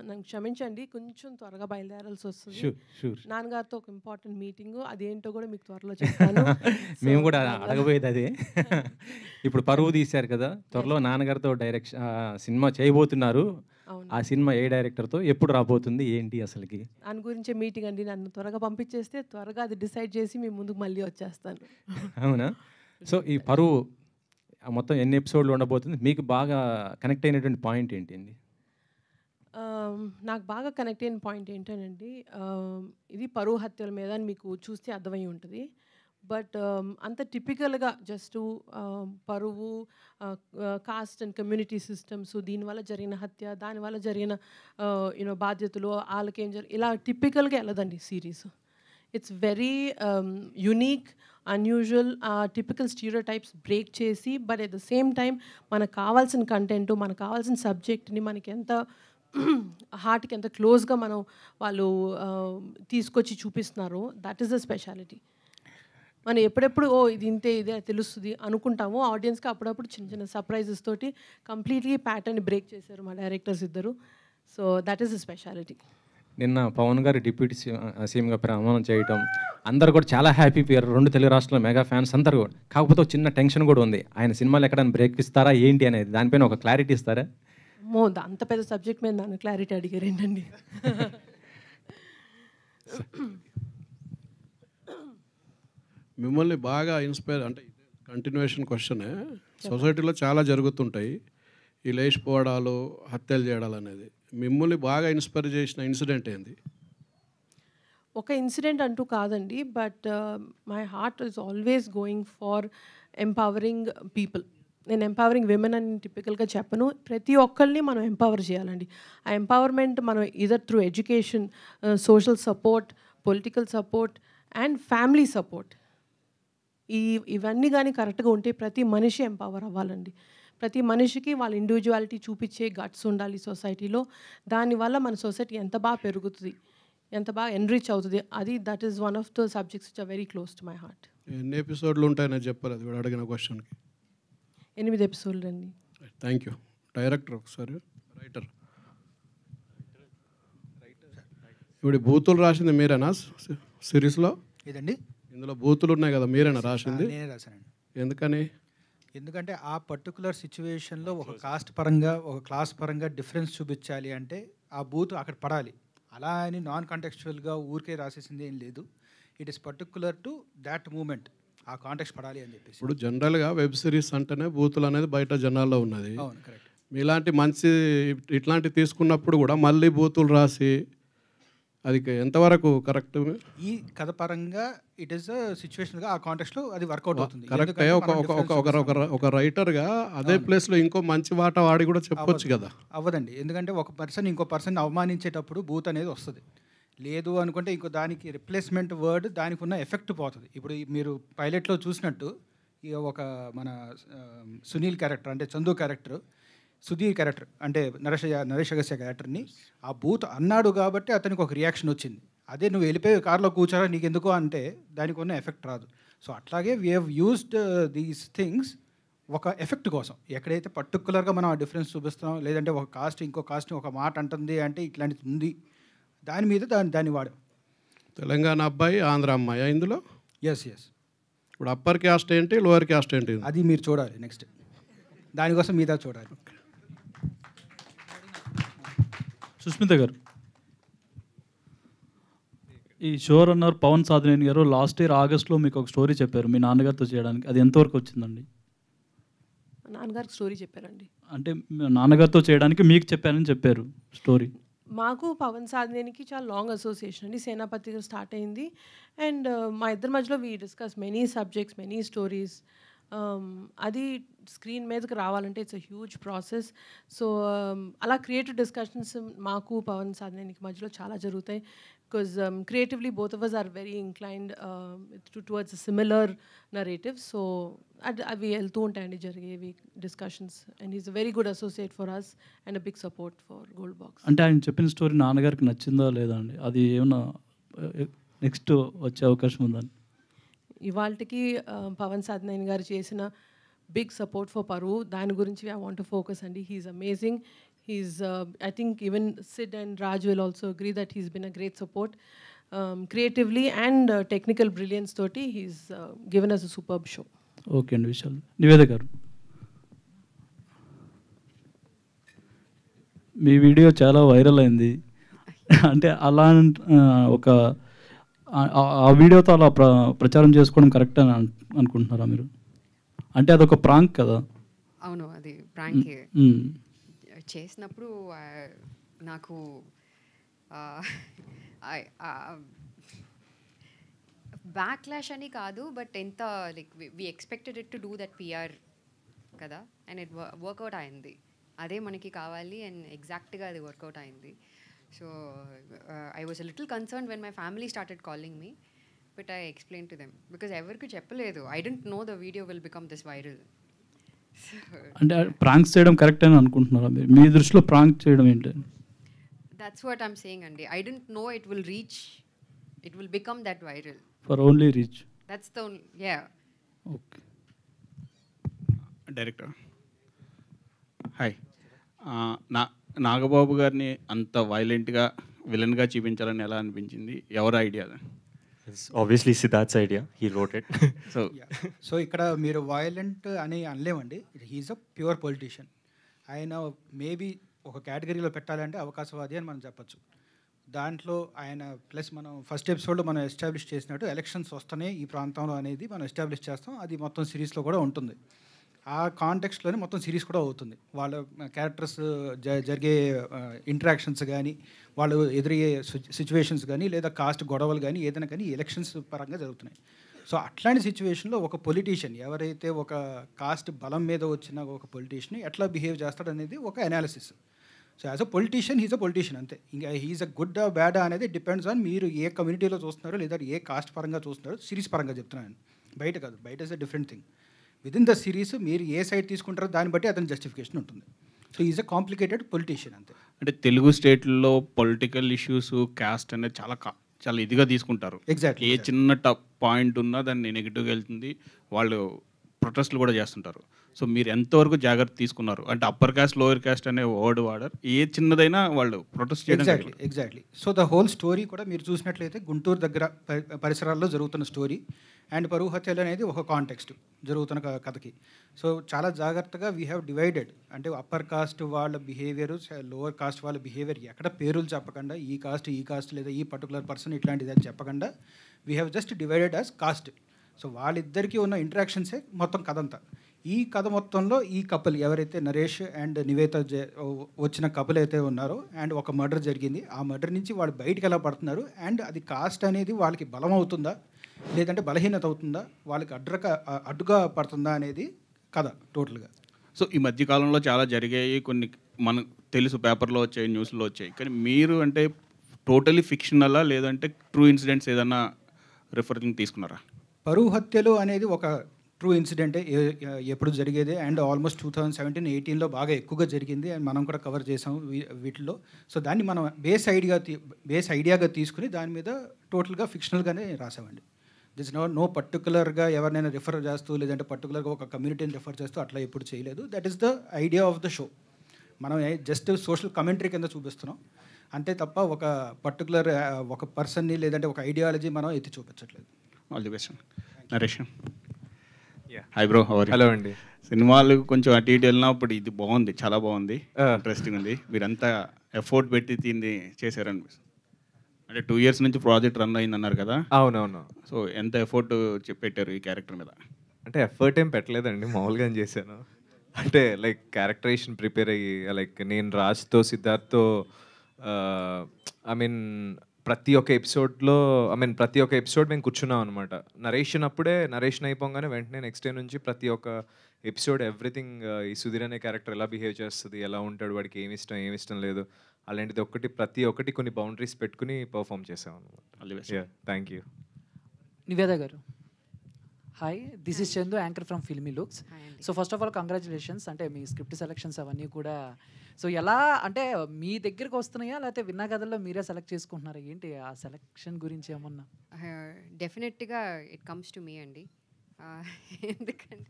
నన్ను క్షమించండి. కొంచెం త్వరగా బయలుదేరాల్సొస్తది. షూర్. షూర్. నాన్నగారితో ఒక ఇంపార్టెంట్ మీటింగు. అదేంటో గూడా మీకు త్వరలో చెప్తాను. సో, మేము గూడా దానివల్ల అడగబోయేది అదే. ఇప్పుడు 'పరువు' తీశారు కదా! త్వరలో నాన్నగారితో సినిమా చేయబోతున్నారు. అవును. ఆ సినిమా ఏ డైరెక్టర్‌తో ఎప్పుడు రాబోతుంది? ఏంటి అసలకి? దాని గురించే మీటింగ్ అండి. నన్ను త్వరగా పంపించేస్తే త్వరగా అది డిసైడ్ చేసి మీ ముందుకు మళ్ళీ వచ్చేస్తాను. అవునా? సో, ఈ 'పరువు' మొత్తం ఎన్ని ఎపిసోడ్‌లు ఉండబోతుంది? మీకు బాగా కనెక్ట్ అయినటువంటి పాయింట్ ఏంటండి? నాకు బాగా కనెక్ట్ అయిన పాయింట్ ఏంటనండి, ఇది పరువు హత్యల మీద అని మీకు చూస్తే అర్థమై ఉంటుంది. బట్ అంత టిపికల్గా జస్ట్ పరువు, కాస్ట్ అండ్ కమ్యూనిటీ సిస్టమ్స్, దీనివల్ల జరిగిన హత్య, దానివల్ల జరిగిన బాధ్యతలు, వాళ్ళకేం ఇలా టిపికల్గా వెళ్ళదండి series. It's very unique, unusual, typical stereotypes break చేసి, but at the same time మనకు కావాల్సిన కంటెంట్, మనకు కావాల్సిన సబ్జెక్ట్ని మనకి ఎంత హార్ట్కి ఎంత క్లోజ్గా వాళ్ళు తీసుకొచ్చి చూపిస్తున్నారో, దట్ ఈస్ ద స్పెషాలిటీ. మనం ఎప్పుడెప్పుడు ఇది ఇంతే ఇదే తెలుస్తుంది అనుకుంటాము. ఆడియన్స్కి అప్పుడప్పుడు చిన్న చిన్న సర్ప్రైజెస్ తోటి కంప్లీట్లీ ప్యాటర్న్ బ్రేక్ చేశారు మా డైరెక్టర్స్ ఇద్దరు. So that is the speciality. నిన్న పవన్ గారు డిప్యూటీ సీఎంగా ప్రమాణం చేయటం, అందరూ కూడా చాలా హ్యాపీ పోయారు. 2 తెలుగు రాష్ట్రాల మెగా ఫ్యాన్స్ అందరూ కూడా. కాకపోతే ఒక చిన్న టెన్షన్ కూడా ఉంది. ఆయన సినిమాలు ఎక్కడైనా బ్రేక్ ఇస్తారా ఏంటి అనేది, దానిపైన ఒక క్లారిటీ ఇస్తారా? అమ్మో, అంత పెద్ద సబ్జెక్ట్ మీద నన్ను క్లారిటీ అడిగారు ఏంటండి. మిమ్మల్ని బాగా ఇన్స్పైర్ అంటే కంటిన్యూషన్ క్వశ్చనే. సొసైటీలో చాలా జరుగుతుంటాయి ఈ లేచిపోవడాలు, హత్యలు చేయడాలు అనేది. మిమ్మల్ని బాగా ఇన్స్పైర్ చేసిన ఇన్సిడెంట్ ఏంది? ఒక ఇన్సిడెంట్ అంటూ కాదండి, but my heart is always going for empowering people. నేను ఎంపవరింగ్ విమెన్ అని టిపికల్గా చెప్పను. ప్రతి ఒక్కరిని మనం ఎంపవర్ చేయాలండి. ఆ ఎంపవర్మెంట్ మనం either through education, social support, political support and family support, ఇవన్నీ కానీ కరెక్ట్గా ఉంటే ప్రతి మనిషి ఎంపవర్ అవ్వాలండి. ప్రతి మనిషికి వాళ్ళ ఇండివిజువాలిటీ చూపించే గట్స్ ఉండాలి సొసైటీలో. దానివల్ల మన సొసైటీ ఎంత బాగా పెరుగుతుంది, ఎంత బాగా ఎన్రిచ్ అవుతుంది, that is one of the subjects which are very close to my heart. ఎన్ని ఎపిసోడ్లు ఉంటాయని చెప్పారు అది కూడా అడిగిన క్వశ్చన్కి. 8 ఎపిసోడ్లు అండి. Thank you. డైరెక్టర్ ఒకసారి, రైటర్. ఇప్పుడు బూతులు రాసింది మీరేనా సిరీస్లో? ఇదండి ఇందులో బూతులు ఉన్నాయి కదా, మీరేనా రాసింది? నేనే రాశానండి. ఎందుకని? ఎందుకంటే ఆ పర్టికులర్ సిచ్యువేషన్లో ఒక కాస్ట్ పరంగా, ఒక క్లాస్ పరంగా డిఫరెన్స్ చూపించాలి అంటే ఆ బూత్ అక్కడ పడాలి. అలా అని నాన్ కాంటెక్చువల్గా ఊరికే రాసేసింది ఏం లేదు. It is particular to that moment, ఆ కాంటెక్స్ట్ పడాలి అని చెప్పేసి. ఇప్పుడు జనరల్గా వెబ్ సిరీస్ అంటేనే బూతులు అనేది బయట జనాల్లో ఉన్నది. అవును, కరెక్ట్. మీలాంటి మంచి ఇట్లాంటివి తీసుకున్నప్పుడు కూడా మళ్ళీ బూతులు రాసి అది ఎంతవరకు కరెక్ట్? ఈ కథ పరంగా ఇట్ ఈస్ సిచ్యువేషన్గా ఆ కాంటెక్స్ట్లో అది వర్కౌట్ అవుతుంది. కరెక్టే. ఒక రైటర్గా అదే ప్లేస్లో ఇంకో మంచి మాట వాడి కూడా చెప్పొచ్చు కదా. అవ్వదండి, ఎందుకంటే ఒక పర్సన్ ఇంకో పర్సన్ అవమానించేటప్పుడు బూత్ అనేది వస్తుంది. లేదు అనుకుంటే ఇంకో దానికి రిప్లేస్మెంట్ వర్డ్ దానికి ఉన్న ఎఫెక్ట్ పోతుంది. ఇప్పుడు మీరు పైలట్లో చూసినట్టు ఒక మన సునీల్ క్యారెక్టర్ అంటే చందు క్యారెక్టర్, సుధీర్ క్యారెక్టర్ అంటే నరేష్ అగస్త్య క్యారెక్టర్ని ఆ బూత్ అన్నాడు కాబట్టి అతనికి ఒక రియాక్షన్ వచ్చింది. అదే నువ్వు వెళ్ళిపోయి కార్లో కూర్చోరా నీకు ఎందుకో అంటే దానికి ఉన్న ఎఫెక్ట్ రాదు. సో అట్లాగే we have used these things ఒక ఎఫెక్ట్ కోసం. ఎక్కడైతే పర్టికులర్గా మనం ఆ డిఫరెన్స్ చూపిస్తున్నాం, లేదంటే ఒక కాస్ట్ ఇంకో కాస్ట్ని ఒక మాట అంటుంది అంటే ఇట్లాంటిది ఉంది, దాని మీద దాన్ని వాడాం. తెలంగాణ అబ్బాయి, ఆంధ్ర అమ్మాయి ఇందులో. ఎస్. ఇప్పుడు అప్పర్ క్యాస్ట్ ఏంటి, లోవర్ క్యాస్ట్ ఏంటి? అది మీరు చూడాలి నెక్స్ట్, దానికోసం మీద చూడాలి. సుస్మిత గారు, ఈ షో రన్నర్ పవన్ సాధినేని గారు లాస్ట్ ఇయర్ ఆగస్ట్లో మీకు ఒక స్టోరీ చెప్పారు మీ నాన్నగారితో చేయడానికి. అది ఎంతవరకు వచ్చిందండి? నాన్నగారికి స్టోరీ చెప్పారండి. అంటే నాన్నగారితో చేయడానికి మీకు చెప్పారని చెప్పారు స్టోరీ. మాకు పవన్ సాధినేనికి చాలా లాంగ్ అసోసియేషన్ అండి. సేనాపతిగా స్టార్ట్ అయింది. అండ్ మా ఇద్దరి మధ్యలో we discuss many subjects, many stories. అది స్క్రీన్ మీదకి రావాలంటే it's a huge process. So అలా క్రియేటివ్ డిస్కషన్స్ మాకు పవన్ సాధినేనికి మధ్యలో చాలా జరుగుతాయి. Because creatively both of us are very inclined towards similar narrative. So అవి వెళ్తూ ఉంటాయండి జరిగేవి discussions. And is a very good associate for us and a big support for Gold Box. అంటే ఆయన చెప్పిన స్టోరీ నాన్నగారికి నచ్చిందా లేదా అండి? అది ఏమన్నా నెక్స్ట్ వచ్చే అవకాశం ఉందని? ఇవాళకి పవన్ సాధినేని గారు చేసిన బిగ్ సపోర్ట్ ఫర్ పరువు, దాని గురించి ఐ వాంట్ టు ఫోకస్ అండి. He's amazing. He's, I think even Sid and Raj will also agree that he's been a great support. Creatively and technical brilliance toti, he's given us a superb show. Okay అండి విశాల్. నివేద గారు, మీ video చాలా viral అయింది. అంటే అలా ఒక ఆ వీడియోతో అలా ప్రచారం చేసుకోవడం కరెక్ట్ అని అనుకుంటున్నారా మీరు? అంటే అదొక ప్రాంక్ కదా. అవును, అది ప్రాంక్ చేసినప్పుడు నాకు బ్యాక్లాష్ అని కాదు, బట్ ఎంత like we expected it to do that PR కదా, అండ్ ఇట్ వర్కౌట్ అయింది. అదే మనకి కావాలి అండ్ ఎగ్జాక్ట్గా అది వర్కౌట్ అయింది. So I was a little concern when my family started calling me, but I explain to them because ఎవరికి చెప్పలేదు. I don't know the video will become this viral. అంటే ప్రాంక్స్ చేయడం కరెక్ట్ అని అనుకుంటున్నారా మీరు? మీ దృష్టిలో ప్రాంక్ చేయడం ఏంటి? That's what I'm saying, Andy. I didn't know it will reach, it will become that viral. For only reach. That's the, yeah. Okay. Director hi. Nagababu గారిని అంత వైలెంట్గా విలన్గా చూపించాలని ఎలా అనిపించింది? ఎవరి idea? Obviously Siddharth's idea, he wrote it. So ఇక్కడ మీరు వైలెంట్ అని అనలేమండి. He's a pure politician. ఆయన మేబీ ఒక కేటగిరీలో పెట్టాలంటే అవకాశవాది అని మనం చెప్పచ్చు. దాంట్లో ఆయన ప్లస్ మనం ఫస్ట్ ఎపిసోడ్లో మనం ఎస్టాబ్లిష్ చేసినట్టు ఎలక్షన్స్ వస్తున్నాయి ఈ ప్రాంతంలో అనేది మనం ఎస్టాబ్లిష్ చేస్తాం. అది మొత్తం సిరీస్లో కూడా ఉంటుంది. ఆ కాంటెక్స్ట్లోనే మొత్తం సిరీస్ కూడా అవుతుంది. వాళ్ళ క్యారెక్టర్స్ జరిగే ఇంటరాక్షన్స్ కానీ, వాళ్ళు ఎదురయ్యే సిచ్యువేషన్స్ కానీ, లేదా కాస్ట్ గొడవలు కానీ, ఏదైనా కానీ ఎలక్షన్స్ పరంగా జరుగుతున్నాయి. సో అట్లాంటి సిచ్యువేషన్లో ఒక పొలిటీషియన్, ఎవరైతే ఒక కాస్ట్ బలం మీద వచ్చిన ఒక పొలిటీషియన్ ఎట్లా బిహేవ్ చేస్తాడనేది ఒక analysis. So as a politician he's a politician అంతే. ఇంకా హీజ్ అ గుడ్ బ్యాడ్ అనేది డిపెండ్స్ ఆన్ మీరు ఏ కమ్యూనిటీలో చూస్తున్నారో లేదా ఏ కాస్ట్ పరంగా చూస్తున్నారో. సిరీస్ పరంగా చెప్తున్నాను, బయట కాదు. బయట is a different thing. Within the series మీరు ఏ సైడ్ తీసుకుంటారో దాన్ని బట్టి అతని జస్టిఫికేషన్ ఉంటుంది. So is a complicated politician అంతే. అంటే తెలుగు స్టేట్లో పొలిటికల్ ఇష్యూస్, కాస్ట్ అనేది చాలా ఇదిగా తీసుకుంటారు. ఎగ్జాక్ట్లీ. ఏ చిన్న పాయింట్ ఉన్నా దాన్ని నెగిటివ్గా వెళ్తుంది. వాళ్ళు ప్రొటెస్ట్లు కూడా చేస్తుంటారు. సో మీరు ఎంతవరకు జాగ్రత్త తీసుకున్నారు? అంటే అప్పర్ కాస్ట్, లోయర్ కాస్ట్ అనే వర్డ్ వాడరు. ఏ చిన్నదైనా వాళ్ళు ప్రొటెస్ట్ చేయడం. Exactly. So the whole story కూడా మీరు చూసినట్లయితే గుంటూరు దగ్గర పరిసరాల్లో జరుగుతున్న స్టోరీ అండ్ పరువు హత్యలు అనేది ఒక కాంటెక్స్ట్ జరుగుతున్న కథకి. సో చాలా జాగ్రత్తగా వీ హ్యావ్ డివైడెడ్. అంటే అప్పర్ కాస్ట్ వాళ్ళ బిహేవియర్, లోవర్ కాస్ట్ వాళ్ళ బిహేవియర్ ఎక్కడ పేర్లు చెప్పకుండా ఈ కాస్ట్ లేదా ఈ పర్టికులర్ పర్సన్ ఇట్లాంటిది అని చెప్పకుండా we have just divided as cost. So వాళ్ళిద్దరికీ ఉన్న ఇంటరాక్షన్సే మొత్తం కథ అంతా. ఈ కథ మొత్తంలో ఈ కపుల్ ఎవరైతే నరేష్ అండ్ నివేత వచ్చిన కపుల్ అయితే ఉన్నారో, అండ్ ఒక మర్డర్ జరిగింది, ఆ మర్డర్ నుంచి వాళ్ళు బయటికి ఎలా పడుతున్నారు, అండ్ అది కాస్ట్ అనేది వాళ్ళకి బలం అవుతుందా లేదంటే బలహీనత అవుతుందా, వాళ్ళకి అడ్డుగా పడుతుందా అనేది కథ టోటల్గా. సో ఈ మధ్యకాలంలో చాలా జరిగాయి, కొన్ని మనకు తెలుసు, పేపర్లో వచ్చాయి, న్యూస్లో వచ్చాయి. కానీ మీరు అంటే టోటలీ ఫిక్షనలా లేదంటే ట్రూ ఇన్సిడెంట్స్ ఏదన్నా రిఫరింగ్ తీసుకున్నారా? పరువు హత్యలు అనేది ఒక ట్రూ ఇన్సిడెంటే, ఎప్పుడు జరిగేదే. అండ్ ఆల్మోస్ట్ 2017-18లో బాగా ఎక్కువగా జరిగింది అండ్ మనం కూడా కవర్ చేసాం వీటిల్లో. సో దాన్ని మనం బేస్ ఐడియాగా తీసుకుని దాని మీద టోటల్గా ఫిక్షనల్గానే రాసామండి. దిస్ నో పర్టికులర్గా ఎవరినైనా రిఫర్ చేస్తూ లేదంటే పర్టికులర్గా ఒక కమ్యూనిటీని రిఫర్ చేస్తూ అట్లా ఎప్పుడు చేయలేదు. That is the idea of the show. మనం జస్ట్ సోషల్ కమెంటరీ కింద చూపిస్తున్నాం అంతే తప్ప ఒక పర్టికులర్ ఒక పర్సన్ని లేదంటే ఒక ఐడియాలజీ మనం ఎత్తి చూపించట్లేదు. All the best. Naresh hi bro, hello అండి. సినిమాలు కొంచెం అటు ఇటు వెళ్ళినప్పుడు ఇది బాగుంది, చాలా బాగుంది, ఇంట్రెస్టింగ్ ఉంది. మీరంతా ఎఫోర్ట్ పెట్టి దీన్ని చేశారండి. అంటే 2 years నుంచి ప్రాజెక్ట్ రన్ అయింది అన్నారు కదా? అవునవును. సో ఎంత ఎఫోర్ట్ పెట్టారు ఈ క్యారెక్టర్ మీద? అంటే ఎఫర్ట్ ఏం పెట్టలేదండి, మామూలుగా చేశాను. అంటే లైక్ క్యారెక్టరేషన్ ప్రిపేర్ అయ్యి, లైక్ నేను రాజ్తో సిద్ధార్థ్తో ఐ మీన్ ప్రతి ఒక్క ఎపిసోడ్ మేము కూర్చున్నాం అనమాట. నరేషన్ అయిపోగానే వెంటనే నెక్స్ట్ డే నుంచి ప్రతి ఒక్క ఎపిసోడ్ ఎవ్రీథింగ్, ఈ సుధీర్ అనే క్యారెక్టర్ ఎలా బిహేవ్ చేస్తుంది, ఎలా ఉంటాడు, వాడికి ఏమి ఇష్టం లేదు, అలాంటిది ప్రతి ఒక్కటి కొన్ని బౌండరీస్ పెట్టుకుని పర్ఫామ్ చేసాం అనమాట. Thank you. నివేద గారు hi, this is Chandu, anchor from Filmy Looks. So first of all congratulations, అంటే మీ స్క్రిప్ట్ సెలెక్షన్స్ అవన్నీ కూడా. సో ఎలా అంటే మీ దగ్గరకు వస్తున్నాయా లేకపోతే విన్నా కథల్లో మీరే సెలెక్ట్ చేసుకుంటున్నారా, ఏంటి ఆ సెలెక్షన్ గురించి ఏమన్నా? డెఫినెట్గా ఇట్ కమ్స్ టు మీ అండి. ఎందుకంటే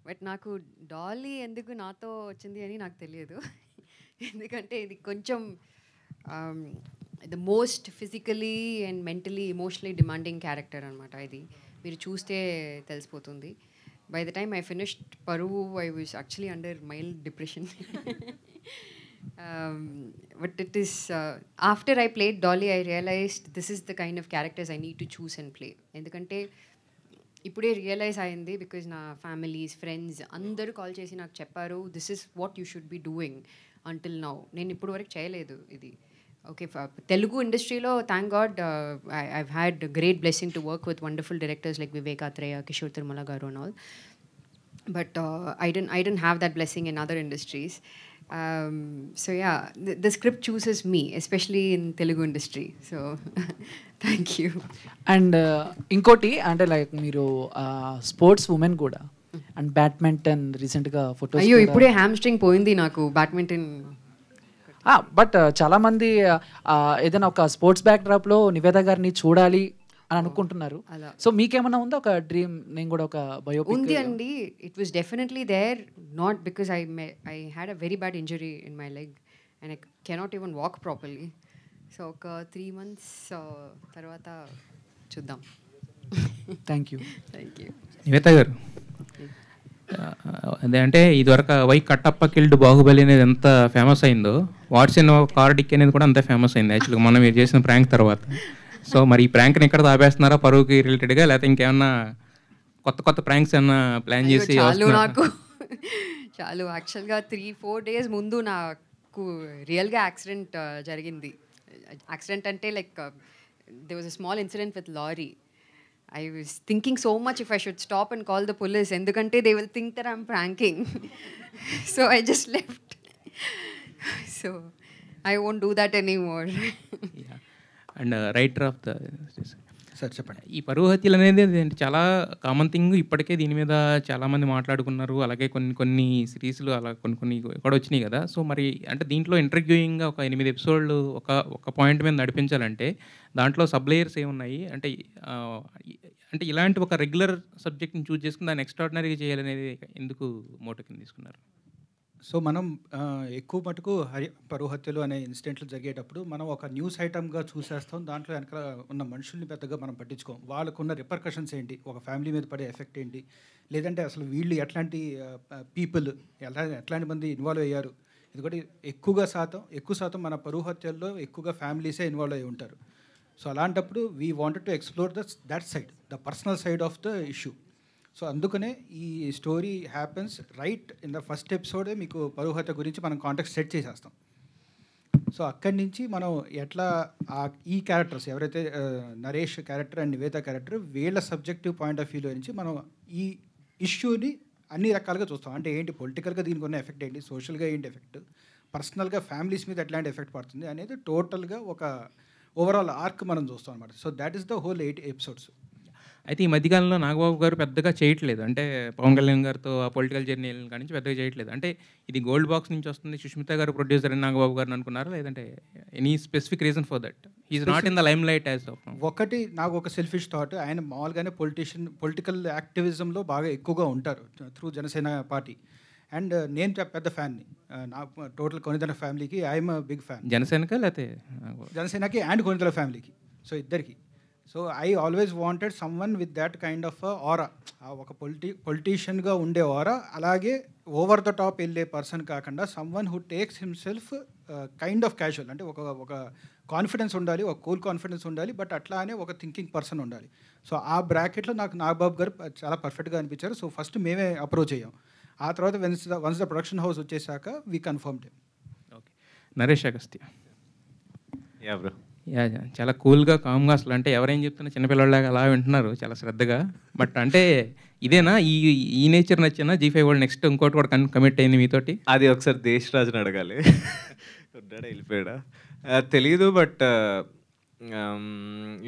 బట్ నాకు డాలీ ఎందుకు నాతో వచ్చింది అని నాకు తెలియదు. ఎందుకంటే ఇది కొంచెం the most physically and mentally emotionally demanding character అనమాట. ఇది మీరు చూస్తే తెలిసిపోతుంది. By the time I finished Paruvu I was actually under mild depression. But it is after I played Dolly I realized this is the kind of characters I need to choose and play. ఎందుకంటే ఇప్పుడే realise అయింది because నా families friends అందరూ call చేసి నాకు చెప్పారు this is what you should be doing until now. నేను ఇప్పుడు వరకు చేయలేదు ఇది. ఓకే, తెలుగు ఇండస్ట్రీలో thank God I had great blessing to work with wonderful directors like Vivek Athreya, Kishore Tirumala గారు and all. But I didn't have that blessing in other industries. So yeah, the script chooses me, especially in Telugu industry. So thank you. And ఇంకోటి అంటే like మీరు sports women కూడా and badminton రీసెంట్గా photos. అయ్యో ఇప్పుడే hamstring పోయింది నాకు badminton. But చాలామంది ఏదైనా ఒక స్పోర్ట్స్ బ్యాక్డ్రాప్లో నివేద గారిని చూడాలి అని అనుకుంటున్నారు. సో మీకేమన్నా ఉందా ఒక డ్రీమ్? నేను కూడా ఒక బయోపిక్ ఉంది అండి. It was definitely there, not because I had a very bad injury in my leg and I cannot even walk properly. So ఒక 3 months తర్వాత చూద్దాం. Thank you. నివేత గారు, అదే అంటే ఇదివరకు వై కట్టప్ప కిల్డ్ బాహుబలి అనేది ఎంత ఫేమస్ అయిందో, వాట్స్ ఇన్ కార్డిక్ అనేది కూడా అంతే ఫేమస్ అయింది యాక్చువల్గా మనం మీరు చేసిన ప్రాంక్ తర్వాత. సో మరి ఈ ప్రాంక్ని ఎక్కడ ఆపేస్తున్నారా పరువుకి రిలేటెడ్గా, లేకపోతే ఇంకేమన్నా కొత్త ప్రాంక్స్ ఏమన్నా ప్లాన్ చేసి? నాకు చాలు. యాక్చువల్గా 3-4 days ముందు నాకు రియల్గా యాక్సిడెంట్ జరిగింది. యాక్సిడెంట్ అంటే like there was a small incident with lorry. I was thinking so much if I should stop and call the police, ఎందుకంటే they will think that I'm pranking. So I just left. So I won't do that anymore. And writer of the sir చెప్పండి. ఈ పరువు హత్యలు అనేది చాలా common thing. ఇప్పటికే దీని మీద చాలామంది మాట్లాడుకున్నారు. అలాగే కొన్ని సిరీస్లు అలా కొన్ని కూడా వచ్చినాయి కదా. సో మరి అంటే దీంట్లో ఇంటర్వ్యూయింగ్గా ఒక 8 ఎపిసోడ్లు ఒక పాయింట్ మీద నడిపించాలంటే దాంట్లో సబ్ లేయర్స్ ఏమున్నాయి అంటే ఇలాంటి ఒక రెగ్యులర్ సబ్జెక్ట్ని చూస్ చేసుకుని దాన్ని ఎక్స్ట్రాడినరీగా చేయాలనేది ఎందుకు మోటో కింద తీసుకున్నారు? సో మనం ఎక్కువ మటుకు పరువు హత్యలు అనే ఇన్సిడెంట్లు జరిగేటప్పుడు మనం ఒక న్యూస్ ఐటమ్గా చూసేస్తాం. దాంట్లో వెనక ఉన్న మనుషుల్ని పెద్దగా మనం పట్టించుకోం. వాళ్ళకున్న రిపర్కషన్స్ ఏంటి, ఒక ఫ్యామిలీ మీద పడే ఎఫెక్ట్ ఏంటి, లేదంటే అసలు వీళ్ళు ఎట్లాంటి పీపుల్ ఎట్లాంటి మంది ఇన్వాల్వ్ అయ్యారు. ఇది కూడా ఎక్కువ శాతం మన పరువు హత్యల్లో ఎక్కువగా ఫ్యామిలీసే ఇన్వాల్వ్ అయ్యి ఉంటారు. సో అలాంటప్పుడు we wanted to explore that side, the personal side of the issue. So అందుకనే ఈ story happens right in the first ఎపిసోడే మీకు పరువు హత్య గురించి మనం కాంటాక్ట్ సెట్ చేసేస్తాం. సో అక్కడి నుంచి మనం ఎట్లా ఈ క్యారెక్టర్స్ ఎవరైతే Naresh character and Nivetha character వీళ్ళ సబ్జెక్టివ్ పాయింట్ ఆఫ్ వ్యూలో నుంచి మనం ఈ ఇష్యూని అన్ని రకాలుగా చూస్తాం. అంటే ఏంటి పొలిటికల్గా దీనికి ఉన్న ఎఫెక్ట్ ఏంటి, సోషల్గా ఏంటి ఎఫెక్ట్, పర్సనల్గా ఫ్యామిలీస్ మీద ఎట్లాంటి ఎఫెక్ట్ పడుతుంది అనేది టోటల్గా ఒక ఓవరాల్ ఆర్క్ మనం చూస్తాం అనమాట. So that is the whole 8 episodes. అయితే ఈ మధ్యకాలంలో నాగబాబు గారు పెద్దగా చేయట్లేదు. అంటే పవన్ కళ్యాణ్ గారితో ఆ పొలిటికల్ జర్నీ కాడి నుంచి పెద్దగా చేయట్లేదు. అంటే ఇది గోల్డ్ బాక్స్ నుంచి వస్తుంది, సుష్మిత గారు ప్రొడ్యూసర్ అని నాగబాబు గారిని అనుకున్నారా, లేదంటే any specific reason for that is not in the lime light as of now? ఒకటి నాకు ఒక సెల్ఫిష్ థాట్, ఆయన మామూలుగానే పొలిటికల్ యాక్టివిజంలో బాగా ఎక్కువగా ఉంటారు త్రూ జనసేన పార్టీ. అండ్ నేను పెద్ద ఫ్యాన్ని, నా టోటల్ కొనిదల ఫ్యామిలీకి ఐఎమ్ బిగ్ ఫ్యాన్. జనసేనకా లేకపోతే జనసేనకి అండ్ కొనిదల ఫ్యామిలీకి, సో ఇద్దరికి. So I always wanted someone with that kind of ఆరా, ఒక పొలిటీషియన్గా ఉండే ఆరా, అలాగే ఓవర్ ద టాప్ వెళ్ళే పర్సన్ కాకుండా someone who takes himself kind of casual. అంటే ఒక కాన్ఫిడెన్స్ ఉండాలి, ఒక కూల్ కాన్ఫిడెన్స్ ఉండాలి, బట్ అట్లానే ఒక థింకింగ్ పర్సన్ ఉండాలి. సో ఆ బ్రాకెట్లో నాకు నాగబాబు గారు చాలా పర్ఫెక్ట్గా అనిపించారు. సో ఫస్ట్ మేమే అప్రోచ్ అయ్యాం. ఆ తర్వాత వన్స్ ద ప్రొడక్షన్ హౌస్ వచ్చేసాక we confirmed. Okay, Naresh Agastya. Yeah bro. Yeah, చాలా కూల్గా కామ్గా, అసలు అంటే ఎవరేం చెప్తున్నా చిన్నపిల్లలాగా అలా వింటున్నారు చాలా శ్రద్ధగా. బట్ అంటే ఇదేనా ఈ నేచర్ నచ్చిన G5 వాళ్ళు నెక్స్ట్ ఇంకోటి కూడా కమిట్ అయింది మీతోటి? అది ఒకసారి దేశ్ రాజుని అడగాలి. ఉన్నాడా వెళ్ళిపోయాడా తెలీదు. బట్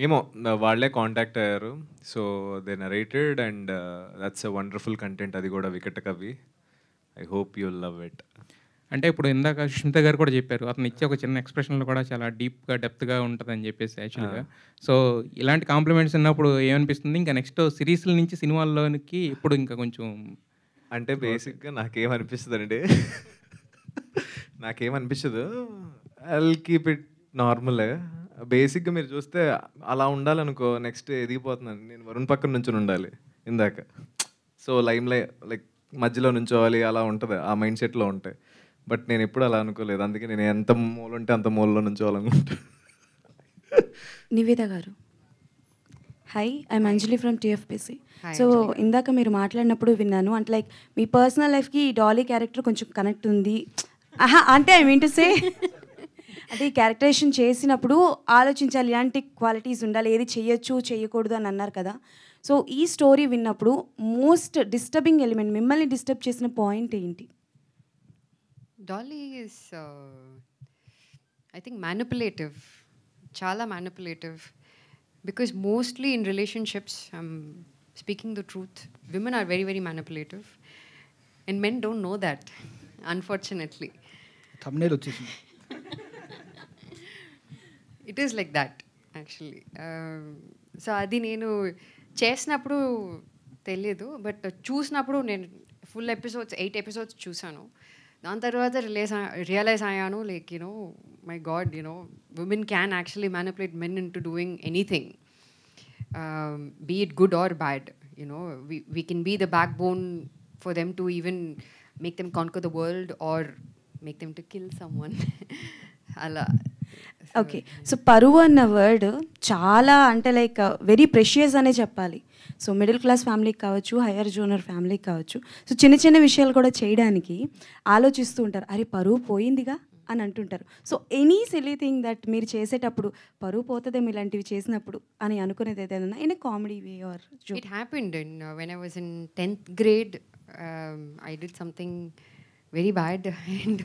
ఏమో వాళ్ళే కాంటాక్ట్ అయ్యారు. So they narrated and that's a wonderful content. అది కూడా వికట కవి. I hope you love it. అంటే ఇప్పుడు ఇందాక సుష్మిత గారు కూడా చెప్పారు, అతను ఇచ్చే ఒక చిన్న ఎక్స్ప్రెషన్లో కూడా చాలా డీప్గా డెప్త్గా ఉంటుందని చెప్పేసి యాక్చువల్గా. సో ఇలాంటి కాంప్లిమెంట్స్ ఉన్నప్పుడు ఏమనిపిస్తుంది, ఇంకా నెక్స్ట్ సిరీస్ల నుంచి సినిమాల్లోనికి ఇప్పుడు ఇంకా కొంచెం అంటే బేసిక్గా నాకేమనిపిస్తుంది నాకేమనిపించదు. I keep it normal. బేసిక్గా మీరు చూస్తే అలా ఉండాలనుకో, నెక్స్ట్ ఎదిగిపోతున్నాను నేను, వరుణ్ పక్కన నుంచి ఉండాలి ఇందాక. సో లైక్ మధ్యలో నుంచోవాలి, అలా ఉంటుంది, ఆ మైండ్ సెట్లో ఉంటాయి. బట్ నేను ఎప్పుడు అలా అనుకోలేదు, అందుకే నేను ఎంత మూల ఉంటే అంత మూలలో నుంచోవాలనుకుంటా. నివేద గారు, hi, I'm Anjali from TFPC. So ఇందాక మీరు మాట్లాడినప్పుడు విన్నాను అంటే లైక్ మీ పర్సనల్ లైఫ్కి ఈ డాలీ క్యారెక్టర్ కొంచెం కనెక్ట్ ఉంది. అంటే ఐ మీన్ టు సే అంటే ఈ క్యారెక్టరైజేషన్ చేసినప్పుడు ఆలోచించాలి ఇలాంటి క్వాలిటీస్ ఉండాలి, ఏది చేయొచ్చు చేయకూడదు అని అన్నారు కదా. సో ఈ స్టోరీ విన్నప్పుడు మోస్ట్ డిస్టర్బింగ్ ఎలిమెంట్, మిమ్మల్ని డిస్టర్బ్ చేసిన పాయింట్ ఏంటి? Dolly is, I think, manipulative. Chala manipulative. Because mostly in relationships, I'm speaking the truth, women are very, very manipulative. And men don't know that, unfortunately. thumbnail వచ్చేసింది. It is like that, actually. So అది నేను చేసినప్పుడు తెలియదు, but చూసినప్పుడు నేను full episodes 8 episodes చూసాను. దాని తర్వాత రియలైజ్ అయ్యాను, like my God, women can actually manipulate men into doing anything, be it good or bad. We can be the backbone for them to even make them conquer the world or make them to kill someone. అలా. Okay, so పరువు అన్న word చాలా అంటే like very precious అనే చెప్పాలి. So middle class ఫ్యామిలీకి కావచ్చు, higher genre ఫ్యామిలీకి కావచ్చు, సో చిన్న చిన్న విషయాలు కూడా చేయడానికి ఆలోచిస్తూ ఉంటారు, అరే పరువు పోయిందిగా అని అంటుంటారు. So any silly thing that మీరు చేసేటప్పుడు పరువు పోతుందేమో ఇలాంటివి చేసినప్పుడు అని అనుకునేది ఏదైనా in comedy way or joke? It happened when I was in 10th grade. I did something very bad and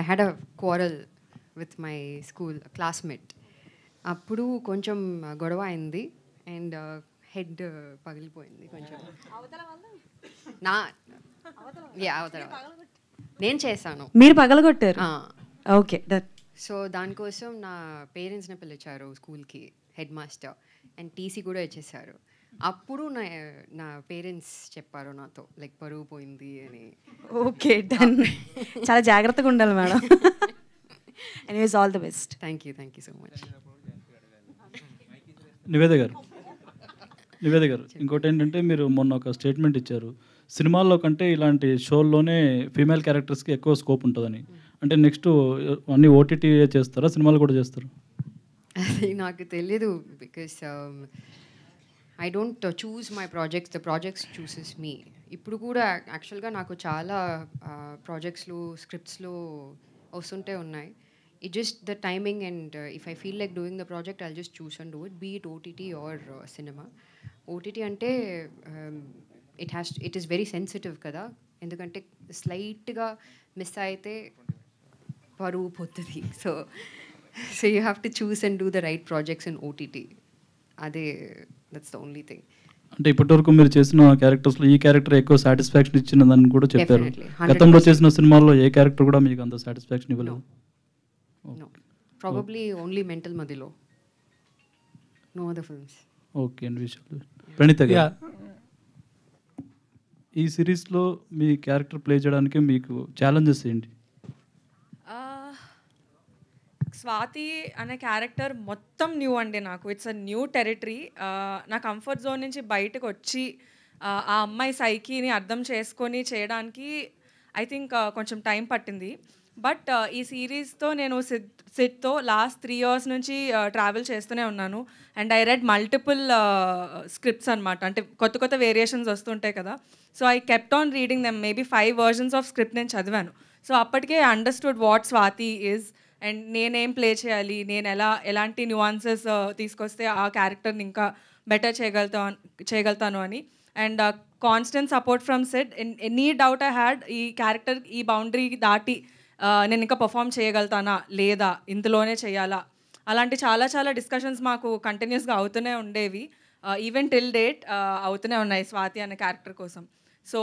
I had a quarrel with my school classmate. అప్పుడు కొంచెం గొడవ అయింది అండ్ హెడ్ పగిలిపోయింది కొంచెం. అవతల నేను చేశాను, మీరు పగలగొట్టారు? ఓకే, సో దానికోసం నా పేరెంట్స్ని పిలిచారు స్కూల్కి, హెడ్ మాస్టర్, అండ్ టీసీ కూడా ఇచ్చేసారు. అప్పుడు నా పేరెంట్స్ చెప్పారు నాతో, లైక్ పరువు పోయింది అని. Okay, done. చాలా జాగ్రత్తగా ఉండాలి madam. Anyways, all the best. Thank you so much. Niveda garu, ఇంకోటి ఏంటంటే మీరు మొన్న ఒక స్టేట్మెంట్ ఇచ్చారు, సినిమాల్లో కంటే ఇలాంటి షోల్లోనే ఫీమేల్ క్యారెక్టర్స్కి ఎక్కువ స్కోప్ ఉంటుందని. అంటే నెక్స్ట్ అన్ని ఓటీటీ చేస్తారా, సినిమాలు కూడా చేస్తారు? అది నాకు తెలీదు, because I don't choose my projects, the projects chooses me. ఇప్పుడు కూడా యాక్చువల్గా నాకు చాలా ప్రాజెక్ట్స్లో స్క్రిప్ట్స్లో వస్తుంటే ఉన్నాయి. It just the timing, and if I feel like doing the project, I'll just choose and do it, be it OTT or cinema. OTT ante it is very sensitive kada, endukante slight ga miss aithe paruvu pottadi. So you have to choose and do the right projects in OTT. That's the only thing. అంటే ఇప్పటివరకు మీరు చేసిన క్యారెక్టర్స్లో ఈ character ఎక్కువ satisfaction ఇచ్చినదని కూడా చెప్పారు. గతంలో చేసిన సినిమాల్లో ఏ క్యారెక్టర్ కూడా మీకు అంత సాటిస్ఫాక్షన్ ఇవ్వలేదు? No, probably only Mental Madilo. No other films. Okay అండి. విషయాలు ప్రణీత గారు, ఈ సిరీస్లో మీ క్యారెక్టర్ ప్లే చేయడానికి మీకు ఛాలెంజెస్ ఏంటి? స్వాతి అనే క్యారెక్టర్ మొత్తం న్యూ అండి నాకు. It's a new territory. నా కంఫర్ట్ జోన్ నుంచి బయటకు వచ్చి ఆ అమ్మాయి సైకీని అర్థం చేసుకొని చేయడానికి ఐ థింక్ కొంచెం టైం పట్టింది. బట్ ఈ సిరీస్తో నేను సిడ్తో లాస్ట్ 3 years నుంచి ట్రావెల్ చేస్తూనే ఉన్నాను. And I read multiple scripts అనమాట. అంటే కొత్త వేరియేషన్స్ వస్తుంటాయి కదా. So I kept on reading them. Maybe 5 versions of script నేను చదివాను. సో అప్పటికే I understood what Swathi is and నేనేం ప్లే చేయాలి, నేను ఎలాంటి న్యూఆన్సెస్ తీసుకొస్తే ఆ క్యారెక్టర్ని ఇంకా బెటర్ చేయగలుగుతాను అని. And constant support from Sid. Any doubt I had ఈ క్యారెక్టర్ ఈ బౌండరీ దాటి నేను ఇంకా పర్ఫామ్ చేయగలుగుతానా లేదా, ఇందులోనే చేయాలా, అలాంటి చాలా డిస్కషన్స్ మాకు కంటిన్యూస్గా అవుతూనే ఉండేవి. ఈవెన్ టిల్ డేట్ అవుతూనే ఉన్నాయి స్వాతి అనే క్యారెక్టర్ కోసం. So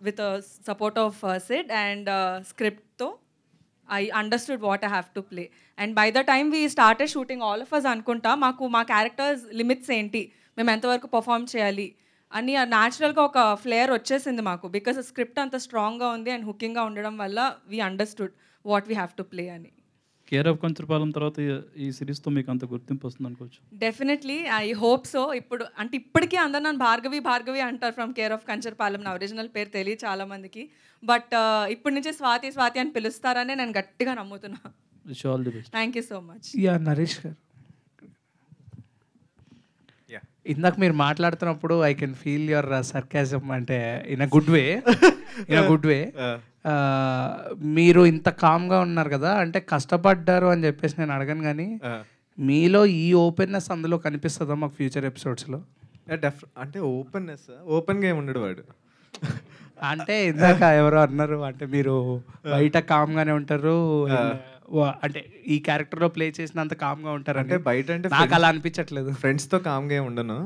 with support of Sid and స్క్రిప్ట్తో I understood what I have to play. And by the time we started shooting all of us అనుకుంటా మా క్యారెక్టర్స్ లిమిట్స్ ఏంటి, మేము ఎంతవరకు పర్ఫామ్ చేయాలి, అని న్యాచురల్గా ఒక ఫ్లేయర్ వచ్చేసింది మాకు, బికాస్ స్క్రిప్ట్ అంత స్ట్రాంగ్గా ఉంది అండ్ హుకింగ్గా ఉండడం వల్ల we understood what we have to play అని. కేర్ ఆఫ్ కంచరపాలెం తర్వాత ఈ సిరీస్తో మీకు అంత గుర్తింపు వస్తుంది అనుకోవచ్చు. Definitely I hope so. ఇప్పుడు అంటే ఇప్పటికీ అందరు నన్ను భార్గవి అంటారు ఫ్రమ్ కేర్ ఆఫ్ కంచరపాలెం. నా ఒరిజినల్ పేరు తెలియదు చాలామందికి, బట్ ఇప్పటి నుంచి స్వాతి అని పిలుస్తారని నేను గట్టిగా నమ్ముతున్నా. Wish all the best. Thank you so much. Yeah Naresh గారు, ఇందాక మీరు మాట్లాడుతున్నప్పుడు I can feel your sarcasm, అంటే ఇన్ అ గుడ్ వే. మీరు ఇంత కామ్గా ఉన్నారు కదా, అంటే కష్టపడ్డారు అని చెప్పేసి నేను అడగను, కానీ మీలో ఈ ఓపెన్నెస్ అందులో కనిపిస్తుందా మాకు ఫ్యూచర్ ఎపిసోడ్స్లో? అంటే ఓపెన్గా ఏమి ఉండడు వాడు. అంటే ఇందాక ఎవరో అన్నారు, అంటే మీరు బయట కామ్గానే ఉంటారు, అంటే ఈ క్యారెక్టర్లో ప్లే చేసినంత కామ్గా ఉంటారు. అంటే బయట అంటే నాకు అలా అనిపించట్లేదు. ఫ్రెండ్స్తో కామ్గా ఏమి ఉండను,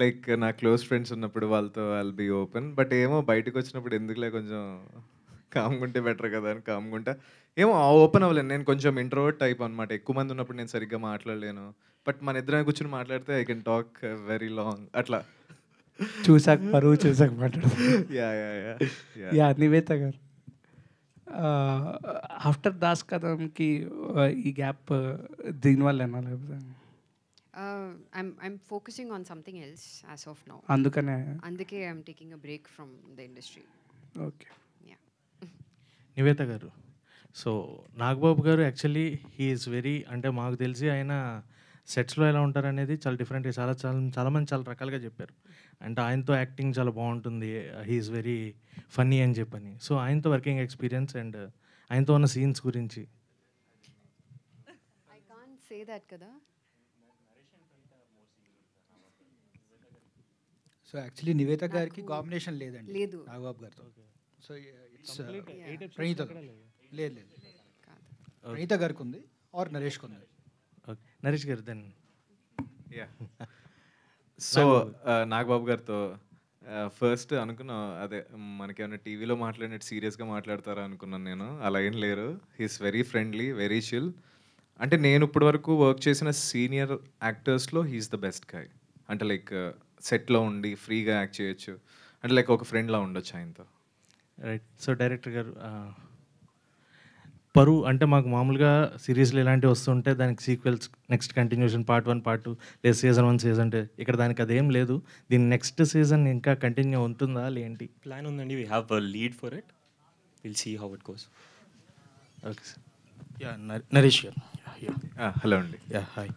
లైక్ నా క్లోజ్ ఫ్రెండ్స్ ఉన్నప్పుడు వాళ్ళతో ఐల్ బీ ఓపెన్. బట్ ఏమో బయటకు వచ్చినప్పుడు ఎందుకులే కొంచెం కామ్గా ఉంటే బెటర్ కదా అని కామ్గా ఉంటా. ఏమో ఓపెన్ అవ్వలేను, నేను కొంచెం ఇంట్రోవర్ట్ టైప్ అనమాట. ఎక్కువ మంది ఉన్నప్పుడు నేను సరిగ్గా మాట్లాడలేను. బట్ మన ఇద్దరం కూర్చొని మాట్లాడితే I can talk very long అట్లా. చూసాక మాట్లాడు. యా నివేత గారు, ఆఫ్టర్ దాస్ కథంకి ఈ గ్యాప్ దీనివల్ల లేకపోతే I'm focusing on something else as of now. అందుకే I'm taking a break from the industry. Okay. Nivetha గారు, సో నాగబాబు గారు యాక్చువల్లీ హీ ఈజ్ వెరీ, అంటే మాకు తెలిసి ఆయన సెట్స్లో ఎలా ఉంటారనేది చాలా డిఫరెంట్గా చాలామంది చాలా రకాలుగా చెప్పారు. అంటే ఆయనతో యాక్టింగ్ చాలా బాగుంటుంది, హీ ఈజ్ వెరీ ఫన్నీ అని చెప్పని. సో ఆయనతో వర్కింగ్ ఎక్స్పీరియన్స్ అండ్ ఆయనతో ఉన్న సీన్స్ గురించి. I can't say that కదా. సో యాక్చువల్లీ నివేత గారికి కాంబినేషన్ లేదండి లేదు నాగబాబు గారితో. సో ఇట్స్ ప్రణీత లేదు ప్రణీత గారికి ఉంది ఆర్ నరేష్కి ఉంది. ఓకే, నరేష్ గారు దెన్. యా, సో నాగబాబు గారితో ఫస్ట్ అనుకున్నా, అదే మనకేమైనా టీవీలో మాట్లాడినట్టు సీరియస్గా మాట్లాడతారా అనుకున్నాను నేను. అలా ఏం లేరు, he's very friendly, very chill. అంటే నేను ఇప్పటి వరకు వర్క్ చేసిన సీనియర్ యాక్టర్స్లో హీస్ ద బెస్ట్ గాయ్. అంటే లైక్ సెట్లో ఉండి ఫ్రీగా యాక్ట్ చేయొచ్చు, అంటే లైక్ ఒక ఫ్రెండ్లా ఉండొచ్చు ఆయనతో. రైట్. సో డైరెక్టర్ గారు, పరు అంటే మాకు మామూలుగా సిరీస్లు ఇలాంటివి వస్తుంటే దానికి sequels, next continuation, part 1 part 2 లేదా సీజన్ 1 సీజన్ 2. ఇక్కడ దానికి అదేం లేదు. దీని నెక్స్ట్ సీజన్ ఇంకా కంటిన్యూ ఉంటుందా లేంటి? ప్లాన్ ఉందండి, we have a lead for it, will see how it goes. Okay sir. Yeah Naresh garu. Hello అండి. Yeah hi.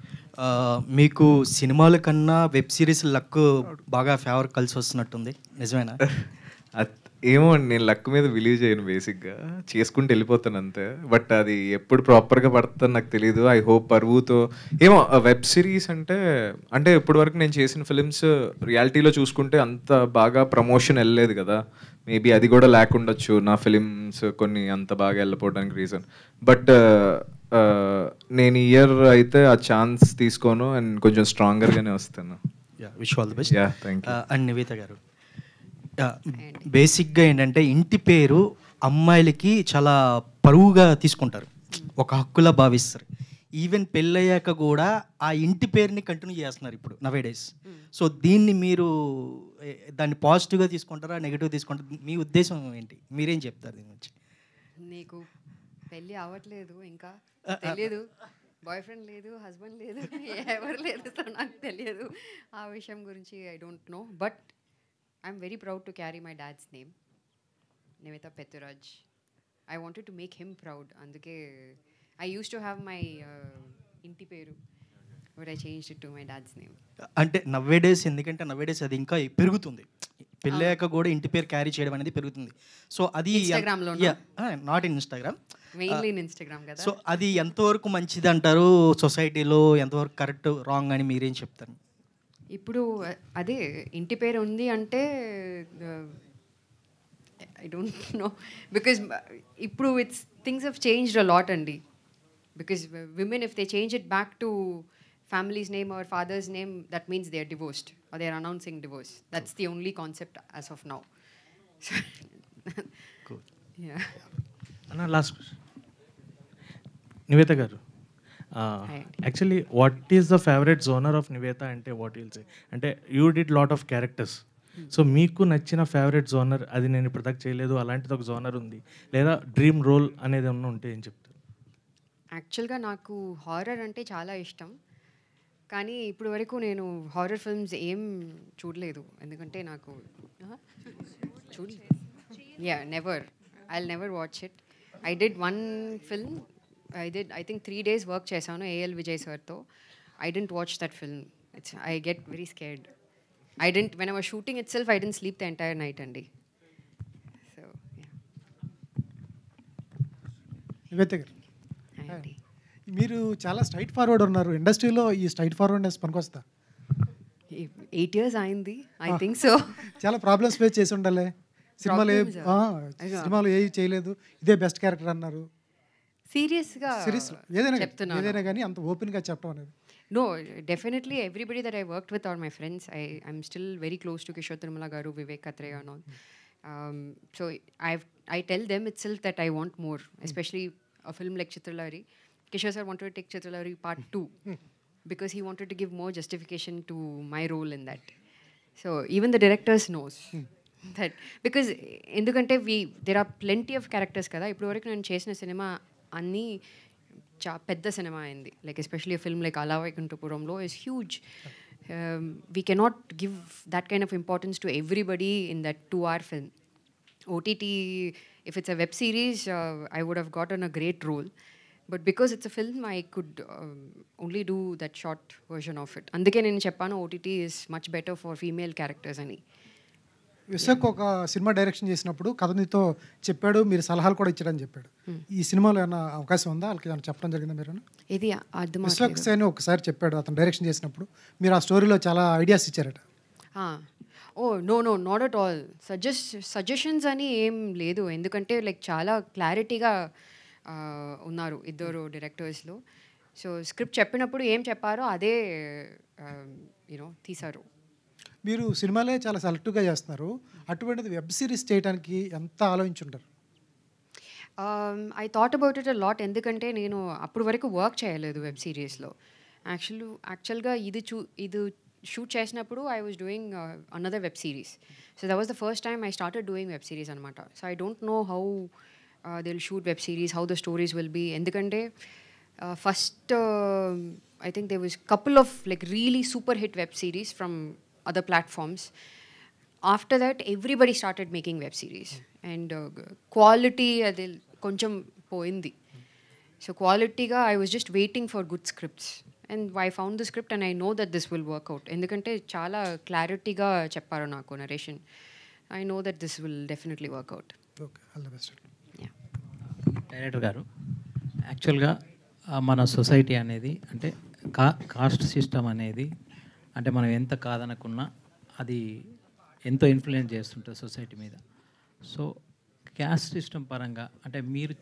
మీకు సినిమాల కన్నా వెబ్ సిరీస్ లక్ బాగా ఫేవర్ కలిసి వస్తున్నట్టుంది, నిజమేనా? ఏమో అండి, నేను లక్ మీద బిలీవ్ చేయను, బేసిక్గా చేసుకుంటూ వెళ్ళిపోతాను అంతే. బట్ అది ఎప్పుడు ప్రాపర్గా పడుతుందని నాకు తెలియదు. ఐ హోప్ పరువుతో ఏమో వెబ్ సిరీస్ అంటే ఇప్పటి వరకు నేను చేసిన ఫిలిమ్స్ రియాలిటీలో చూసుకుంటే అంత బాగా ప్రమోషన్ వెళ్ళలేదు కదా. మేబీ అది కూడా లేకుండొచ్చు నా ఫిలిమ్స్ కొన్ని అంత బాగా వెళ్ళిపోవడానికి రీజన్. బట్ నేను ఇయర్ అయితే ఆ ఛాన్స్ తీసుకోను అండ్ కొంచెం స్ట్రాంగర్గానే వస్తాను. Yeah, wish all the best. Yeah, thank you. And Nivetha గారు, బేసిక్గా ఏంటంటే ఇంటి పేరు అమ్మాయిలకి చాలా పరువుగా తీసుకుంటారు, ఒక హక్కులా భావిస్తారు. ఈవెన్ పెళ్ళయ్యాక కూడా ఆ ఇంటి పేరుని కంటిన్యూ చేస్తున్నారు ఇప్పుడు నవేడేస్. సో దీన్ని మీరు దాన్ని పాజిటివ్గా తీసుకుంటారా, నెగిటివ్ తీసుకుంటారా? మీ ఉద్దేశం ఏంటి, మీరేం చెప్తారు దీని గురించి? నీకు పెళ్ళి అవ్వట్లేదు, ఇంకా తెలియదు, బాయ్ ఫ్రెండ్ లేదు, హస్బెండ్ లేదు, ఎవరు లేదు, సో నాకు తెలియదు ఆ విషయం గురించి. I don't no, but I'm very proud to carry my dad's name, Nivetha Petturaj. I wanted to make him proud. Anduke I used to have my inti peru, but I changed it to my dad's name. అంటే nowadays, ఎందుకంటే nowadays అది ఇంకా పెరుగుతుంది, పెళ్ళాక కూడా ఇంటి పేరు carry చేయడం అనేది పెరుగుతుంది. సో అది ఇన్స్టాగ్రామ్లో, not in Instagram, mainly in Instagram కదా. సో అది ఎంతవరకు మంచిది అంటారు సొసైటీలో, ఎంతవరకు కరెక్ట్ రాంగ్ అని మీరేం చెప్తారు? ఇప్పుడు అదే ఇంటి పేరు ఉంది అంటే ఐ డోంట్ నో, బికాజ్ ఇప్పుడు it's things have changed a lot అండి. Because women if they change it back to family's name or father's name, that means they are divorced or they are announcing divorce. That's the only concept as of now. Cool. Yeah. అన్న last question. Nivetha గారు, actually what is the favourite genre of Nivetha అంటే what will say అంటే you did lot of characters. So మీకు నచ్చిన favourite genre అది నేను ఇప్పుడు దాకా చేయలేదు అలాంటిది ఒక జోనర్ ఉంది లేదా డ్రీమ్ రోల్ అనేది ఏమన్నా ఉంటే ఏం చెప్తారు? యాక్చువల్గా నాకు హారర్ అంటే చాలా ఇష్టం, కానీ ఇప్పుడు వరకు నేను హారర్ ఫిల్మ్స్ ఏం చూడలేదు. ఎందుకంటే నాకు చూడలేదు. Never, I never watch it. I did one film, I think 3 days work చేశాను ఏఎల్ విజయ్ సార్తో. I didn't watch that film. I get very scared. When I was shooting itself, I didn't sleep the entire night అండి. So, yeah. Nivetha గారు, మీరు చాలా straight forward ఉన్నారు. ఇండస్ట్రీలో ఈ straight forwardness పనికొస్తా? 8 years అయింది, ఐ థింక్ సో. చాలా ప్రాబ్లమ్స్ ఫేస్ చేసి ఉండాలి. సినిమాలు ఏవి చేయలేదు, ఇదే బెస్ట్ క్యారెక్టర్ అన్నారు. సీరియస్గా ఏదైనా కానీ అంత ఓపెన్గా చెప్పడం అనేది? No, definitely everybody that I worked with are my friends. I'm still very close to Kishore Tirumala garu, Vivek Katreya and all. So I tell them itself that I want more, especially a film like Chitralari. Kishore sir wanted to take Chitralari part 2 because he wanted to give more justification to my role in that. So even the directors knows that, because endukante there are plenty of characters kada. Ippudu varaku nenu chesina cinema anni పెద్ద సినిమా అయింది. Like especially film like Ala Vaikunthapurramuloo is huge. We cannot give that kind of importance to everybody in that 2-hour film. OTT, if it's a web series, I would have gotten a great role, but because it's a film I could only do that short version of it. అందుకే నేను చెప్పాను OTT is much better for female characters అని. విశాఖ ఒక cinema direction చేసినప్పుడు కథ నీతో చెప్పాడు, మీరు సలహాలు కూడా ఇచ్చారని చెప్పాడు. ఈ సినిమాలో ఏమైనా అవకాశం ఉందా? వాళ్ళకి ఏమైనా చెప్పడం జరిగిందా మీరు? ఇది విశాఖ సేన్ ఒకసారి చెప్పాడు అతను డైరెక్షన్ చేసినప్పుడు, మీరు ఆ స్టోరీలో చాలా ఐడియాస్ ఇచ్చారట. No not at all. Suggestions అని ఏం లేదు, ఎందుకంటే లైక్ చాలా క్లారిటీగా ఉన్నారు ఇద్దరు డైరెక్టర్స్లో. సో స్క్రిప్ట్ చెప్పినప్పుడు ఏం చెప్పారో అదే తీశారు. మీరు సినిమాలే చాలా సెలెక్టివ్గా చేస్తున్నారు, అటువంటిది వెబ్ సిరీస్ చేయడానికి ఎంత ఆలోచించుంటారు? I thought about it a lot, ఎందుకంటే నేను అప్పుడు వరకు వర్క్ చేయలేదు వెబ్ సిరీస్లో. యాక్చువల్గా ఇది షూట్ చేసినప్పుడు I was doing another web series. So that was the first time I started doing web series అనమాట. So I don't know how they will shoot web series, how the stories will be. ఎందుకంటే first I think there was a couple of like really super hit web series from other platforms. After that, everybody started making web series, and quality adi koncham poindi. So quality ga I was just waiting for good scripts, and I found the script and I know that this will work out. Endukante chaala clarity ga chepparu naaku narration. I know that this will definitely work out. Okay, all the best. Yeah. Director garu, యాక్చువల్గా మన society అనేది అంటే cost system అనేది అంటే మనం ఎంత కాదనుకున్నా అది ఎంతో ఇన్ఫ్లుయెన్స్ చేస్తుంటుంది సొసైటీ మీద. సో క్యాస్ట్ సిస్టమ్ పరంగా అంటే మీరు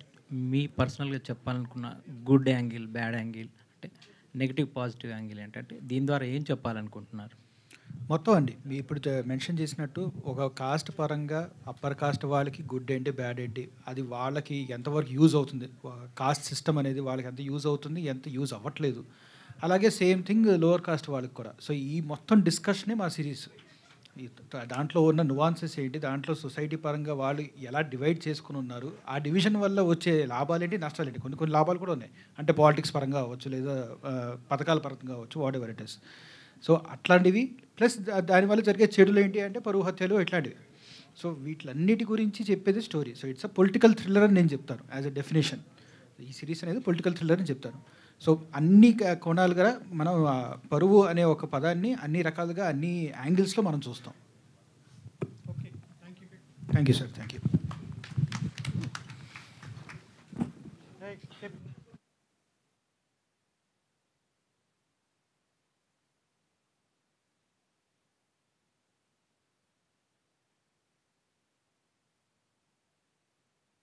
మీ పర్సనల్గా చెప్పాలనుకున్న గుడ్ యాంగిల్, బ్యాడ్ యాంగిల్, అంటే నెగిటివ్ పాజిటివ్ యాంగిల్ ఏంటంటే దీని ద్వారా ఏం చెప్పాలనుకుంటున్నారు? మొత్తం అండి మీ ఇప్పుడు మెన్షన్ చేసినట్టు ఒక కాస్ట్ పరంగా అప్పర్ కాస్ట్ వాళ్ళకి గుడ్ ఏంటి బ్యాడ్ ఏంటి అది వాళ్ళకి ఎంతవరకు యూజ్ అవుతుంది, కాస్ట్ సిస్టమ్ అనేది వాళ్ళకి ఎంత యూజ్ అవుతుంది, ఎంత యూజ్ అవ్వట్లేదు. అలాగే సేమ్ థింగ్ లోవర్ కాస్ట్ వాళ్ళకి కూడా. సో ఈ మొత్తం డిస్కషనే మా సిరీస్. దాంట్లో ఉన్న నువాన్సెస్ ఏంటి, దాంట్లో సొసైటీ పరంగా వాళ్ళు ఎలా డివైడ్ చేసుకుని ఉన్నారు, ఆ డివిజన్ వల్ల వచ్చే లాభాలు ఏంటి, నష్టాలు ఏంటి. కొన్ని లాభాలు కూడా ఉన్నాయి, అంటే పాలిటిక్స్ పరంగా అవ్వచ్చు, లేదా పథకాల పరంగా అవ్వచ్చు, what ever it is. So అట్లాంటివి ప్లస్ దానివల్ల జరిగే చెడులు ఏంటి అంటే పరువు హత్యలు ఇట్లాంటివి. సో వీటిలన్నిటి గురించి చెప్పేది story. So it's a political thriller అని నేను చెప్తాను యాజ్ అ డెఫినేషన్. ఈ సిరీస్ అనేది పొలిటికల్ థ్రిల్లర్ అని చెప్తాను. సో అన్ని కోణాలుగా మనం పరువు అనే ఒక పదాన్ని అన్ని రకాలుగా అన్ని యాంగిల్స్లో మనం చూస్తాం. Thank you sir, thank you.